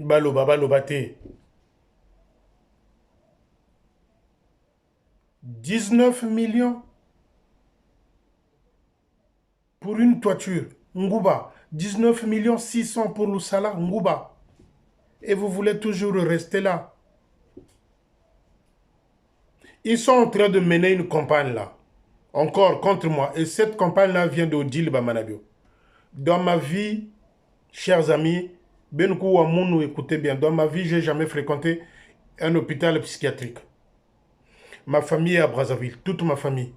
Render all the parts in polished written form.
Baloba, baloba te. 19 millions pour une toiture. Ngouba. 19 millions 600 pour le salaire. Ngouba. Et vous voulez toujours rester là. Ils sont en train de mener une campagne là. Encore contre moi. Et cette campagne-là vient d'Odile Bamanabio. Dans ma vie, chers amis, Benkou Wamounou, écoutez bien, dans ma vie, j'ai jamais fréquenté un hôpital psychiatrique. Ma famille est à Brazzaville, toute ma famille.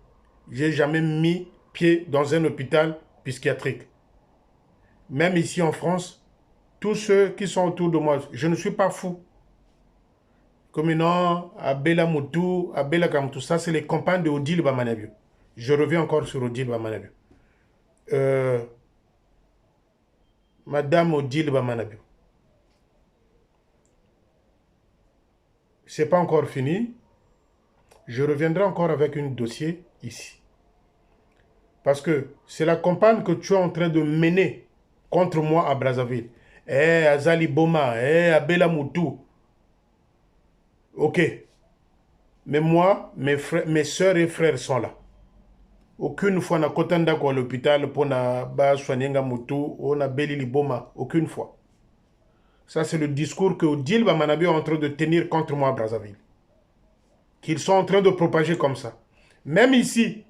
J'ai jamais mis pied dans un hôpital psychiatrique. Même ici en France, tous ceux qui sont autour de moi, je ne suis pas fou. Comme non, Abela Moutou, Abela Kamoutou, ça c'est les campagnes de Odile Bamanabio. Je reviens encore sur Odile Bamanabio. Madame Odile Bamanabio. C'est pas encore fini. Je reviendrai encore avec un dossier ici. Parce que c'est la campagne que tu es en train de mener contre moi à Brazzaville. Eh, Azali Boma, eh, Abela Moutou. Ok. Mais moi, mes soeurs et frères sont là. Aucune fois, na kotanda à l'hôpital pour na ba soigner Moutou, on a Beli Boma. Aucune fois. Ça, c'est le discours que Odile Bamanabi est en train de tenir contre moi à Brazzaville. Qu'ils sont en train de propager comme ça. Même ici,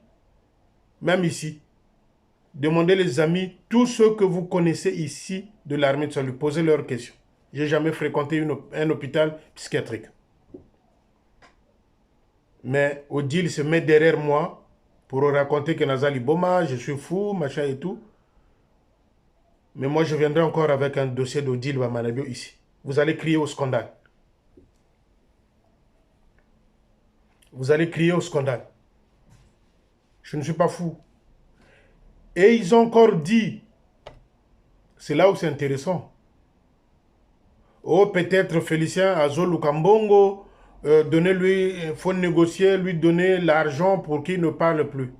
demandez les amis, tous ceux que vous connaissez ici de l'armée de salut, posez leurs questions. J'ai jamais fréquenté un hôpital psychiatrique. Mais Odile se met derrière moi pour raconter que Nazali Boma, je suis fou, machin et tout. Mais moi, je viendrai encore avec un dossier d'Odile Bamanabio ici. Vous allez crier au scandale. Vous allez crier au scandale. Je ne suis pas fou. Et ils ont encore dit, c'est là où c'est intéressant. Oh, peut-être Félicien Azol Lukambongo, donnez-lui, il faut négocier, lui donner l'argent pour qu'il ne parle plus.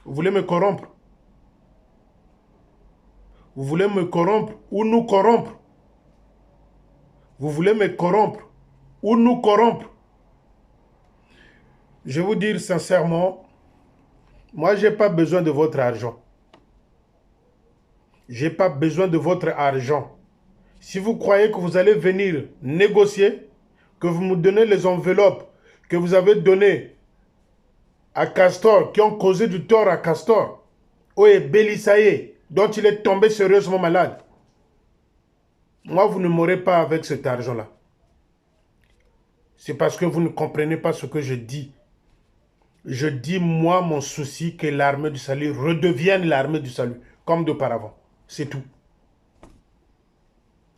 Vous voulez me corrompre? Vous voulez me corrompre ou nous corrompre? Vous voulez me corrompre ou nous corrompre? Je vais vous dire sincèrement, moi, je n'ai pas besoin de votre argent. Je n'ai pas besoin de votre argent. Si vous croyez que vous allez venir négocier, que vous me donnez les enveloppes que vous avez données à Castor, qui ont causé du tort à Castor, Oye Belissaye, dont il est tombé sérieusement malade, moi, vous ne m'aurez pas avec cet argent-là. C'est parce que vous ne comprenez pas ce que je dis. Je dis, moi, mon souci, que l'armée du salut redevienne l'armée du salut, comme d'auparavant. C'est tout.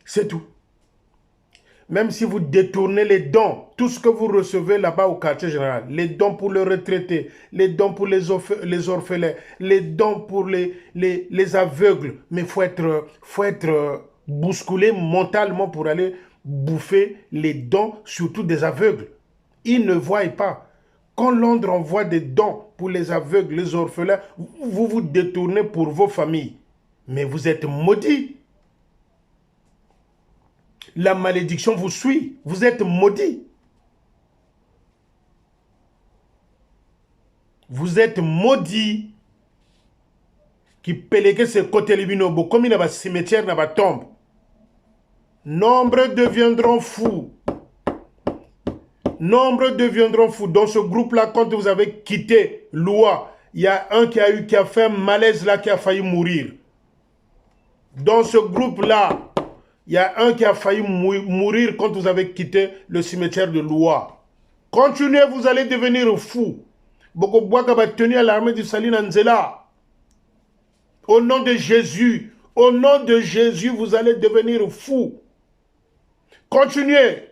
C'est tout. Même si vous détournez les dons, tout ce que vous recevez là-bas au quartier général, les dons pour les retraités, les dons pour les orphelins, les dons pour les aveugles, mais il faut être bousculé mentalement pour aller bouffer les dons, surtout des aveugles. Ils ne voient pas. Quand Londres envoie des dons pour les aveugles, les orphelins, vous vous détournez pour vos familles. Mais vous êtes maudits. La malédiction vous suit. Vous êtes maudits. Vous êtes maudits. Qui péléguent ce côté libinobo, comme il y a un cimetière dans la tombe. Nombre deviendront fous. Nombre deviendront fous. Dans ce groupe-là, quand vous avez quitté Loua, il y a un qui a fait un malaise là, qui a failli mourir. Dans ce groupe-là, il y a un qui a failli mourir quand vous avez quitté le cimetière de Loua. Continuez, vous allez devenir fous. Boko Bouaka va tenir à l'armée du Salut Nanzela. Au nom de Jésus, vous allez devenir fous. Continuez.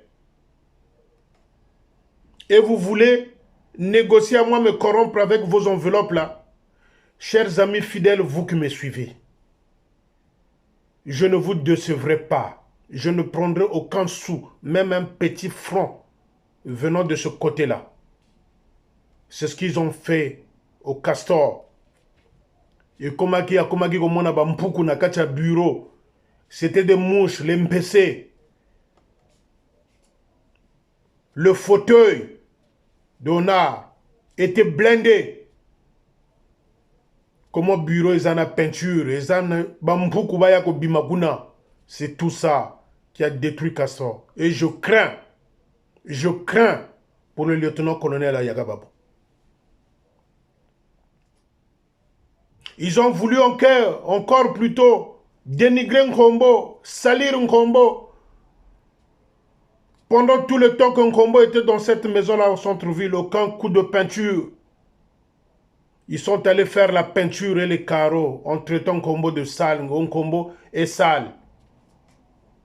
Et vous voulez négocier à moi, me corrompre avec vos enveloppes là. Chers amis fidèles, vous qui me suivez, je ne vous décevrai pas. Je ne prendrai aucun sou, même un petit franc venant de ce côté-là. C'est ce qu'ils ont fait au Castor. Et komaki komona ba mpuku na kacha bureau. C'était des mouches, les MPC. Le fauteuil d'Onard était blindé. Comment bureau ils en a peinture, ils en a bampuku bayako bimakuna. C'est tout ça qui a détruit Castor. Et je crains pour le lieutenant-colonel Ayagababo. Ils ont voulu encore plutôt dénigrer Nkombo, salir Nkombo. Pendant tout le temps que Nkombo était dans cette maison-là au centre-ville, aucun coup de peinture. Ils sont allés faire la peinture et les carreaux en traitant Nkombo de sale. Nkombo est sale.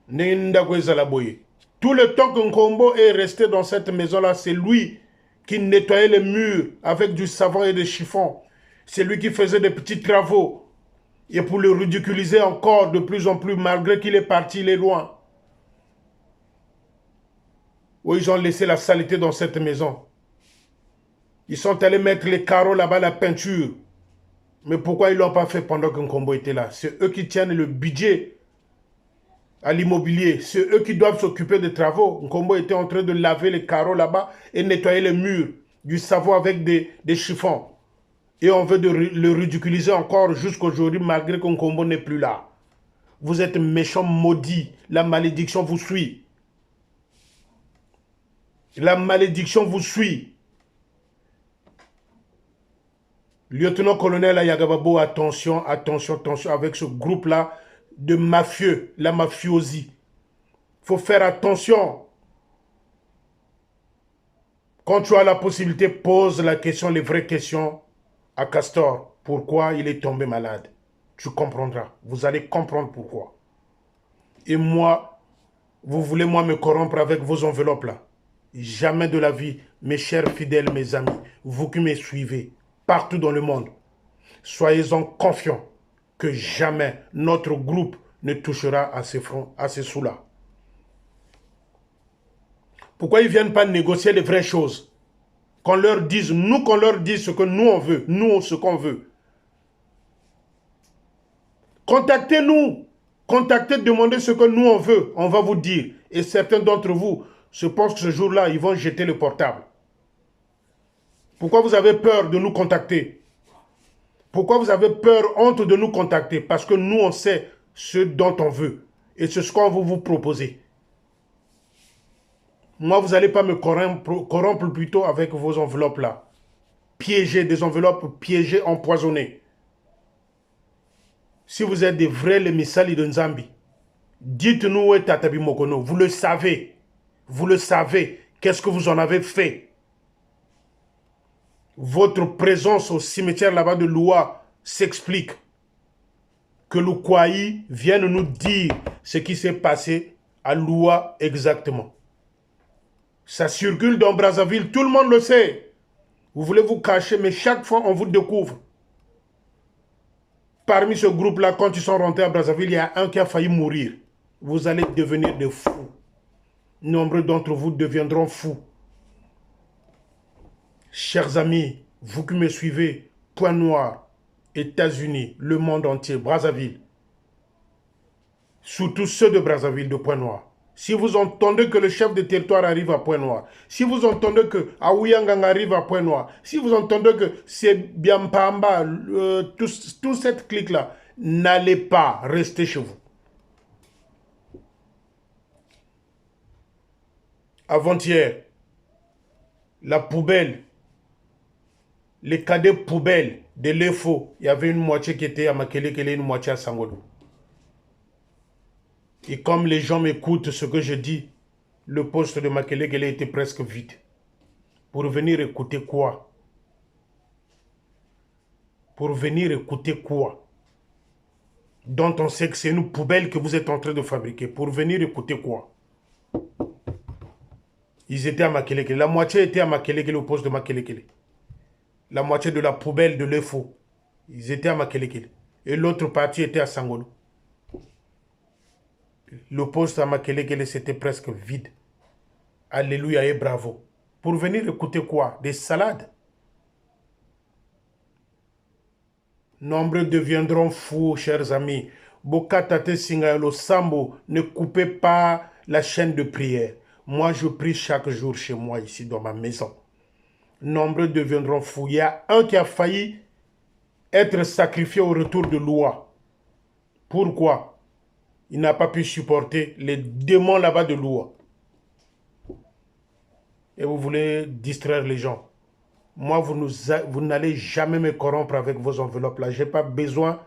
Tout le temps que Nkombo est resté dans cette maison-là, c'est lui qui nettoyait les murs avec du savon et des chiffons. C'est lui qui faisait des petits travaux. Et pour le ridiculiser encore de plus en plus, malgré qu'il est parti, il est loin. Où ils ont laissé la saleté dans cette maison. Ils sont allés mettre les carreaux là-bas, la peinture. Mais pourquoi ils ne l'ont pas fait pendant que Nkombo était là? C'est eux qui tiennent le budget à l'immobilier. C'est eux qui doivent s'occuper des travaux. Nkombo était en train de laver les carreaux là-bas et nettoyer les murs. Du savon avec des chiffons. Et on veut le ridiculiser encore jusqu'aujourd'hui malgré que Nkombo n'est plus là. Vous êtes méchants maudits. La malédiction vous suit. La malédiction vous suit. Lieutenant-colonel Ayagababo, attention, attention, attention avec ce groupe-là de mafieux, la mafiosie. Il faut faire attention. Quand tu as la possibilité, pose la question, les vraies questions à Castor. Pourquoi il est tombé malade? Tu comprendras. Vous allez comprendre pourquoi. Et moi, vous voulez moi me corrompre avec vos enveloppes là? Jamais de la vie, mes chers fidèles, mes amis, vous qui me suivez, partout dans le monde, soyez-en confiants que jamais notre groupe ne touchera à ces sous-là. Pourquoi ils ne viennent pas négocier les vraies choses? Qu'on leur dise ce que nous on veut, nous ce qu'on veut. Contactez-nous, contactez, demandez ce que nous on veut, on va vous dire. Et certains d'entre vous, je pense que ce jour-là, ils vont jeter le portable. Pourquoi vous avez peur de nous contacter? Pourquoi vous avez peur, honte de nous contacter? Parce que nous, on sait ce dont on veut. Et c'est ce qu'on va vous proposer. Moi, vous n'allez pas me corrompre plutôt avec vos enveloppes là. Piégées, des enveloppes piégées, empoisonnées. Si vous êtes des vrais les misali de Nzambi, dites-nous où est Tatabi Mokono. Vous le savez. Vous le savez. Qu'est-ce que vous en avez fait? Votre présence au cimetière là-bas de Loua s'explique. Que le Kouaï vienne nous dire ce qui s'est passé à Loua exactement. Ça circule dans Brazzaville, tout le monde le sait. Vous voulez vous cacher, mais chaque fois on vous découvre. Parmi ce groupe-là, quand ils sont rentrés à Brazzaville, il y a un qui a failli mourir. Vous allez devenir des fous. Nombreux d'entre vous deviendront fous. Chers amis, vous qui me suivez, Point Noir, États-Unis, le monde entier, Brazzaville, surtout ceux de Brazzaville, de Point Noir. Si vous entendez que le chef de territoire arrive à Point Noir, si vous entendez que Aouyangang arrive à Point Noir, si vous entendez que c'est Biampamba, tout cette clique-là, n'allez pas rester chez vous. Avant-hier, la poubelle, les cadets poubelles de l'EFO, il y avait une moitié qui était à Makelekele et une moitié à Sangolo. Et comme les gens m'écoutent ce que je dis, le poste de Makelekele était presque vide. Pour venir écouter quoi? Pour venir écouter quoi? Dont on sait que c'est une poubelle que vous êtes en train de fabriquer. Pour venir écouter quoi? Ils étaient à Makelekele. La moitié était à Makelekele, au poste de Makelekele. La moitié de la poubelle de l'EFO. Ils étaient à Makelekele. Et l'autre partie était à Sangolo. Le poste à Makelekele, c'était presque vide. Alléluia et bravo. Pour venir écouter quoi? Des salades? Nombreux deviendront fous, chers amis. Bokatate Singayolo Sambo, ne coupez pas la chaîne de prière. Moi, je prie chaque jour chez moi, ici, dans ma maison. Nombreux deviendront fous. Il y a un qui a failli être sacrifié au retour de Loua. Pourquoi? Il n'a pas pu supporter les démons là-bas de Loua. Et vous voulez distraire les gens. Moi, vous n'allez jamais me corrompre avec vos enveloppes là. Je n'ai pas besoin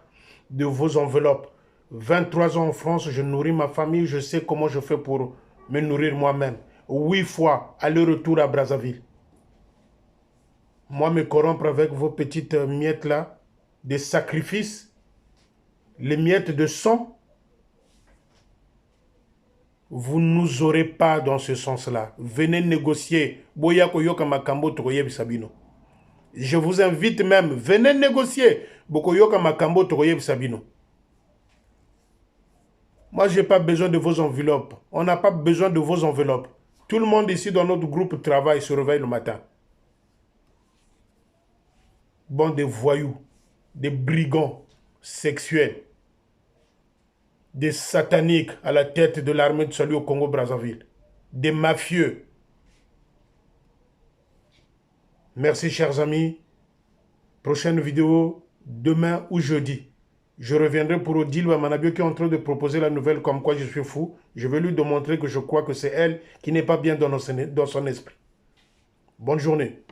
de vos enveloppes. 23 ans en France, je nourris ma famille, je sais comment je fais pour me nourrir moi-même. 8 fois aller-retour à Brazzaville. Moi, me corrompre avec vos petites miettes là, des sacrifices, les miettes de sang, vous ne nous aurez pas dans ce sens-là. Venez négocier. Je vous invite même, venez négocier. Moi, je n'ai pas besoin de vos enveloppes. On n'a pas besoin de vos enveloppes. Tout le monde ici dans notre groupe travaille, se réveille le matin. Bon, des voyous, des brigands sexuels, des sataniques à la tête de l'armée de salut au Congo-Brazzaville, des mafieux. Merci, chers amis. Prochaine vidéo, demain ou jeudi. Je reviendrai pour Odile Manabio qui est en train de proposer la nouvelle comme quoi je suis fou. Je vais lui démontrer que je crois que c'est elle qui n'est pas bien dans son esprit. Bonne journée.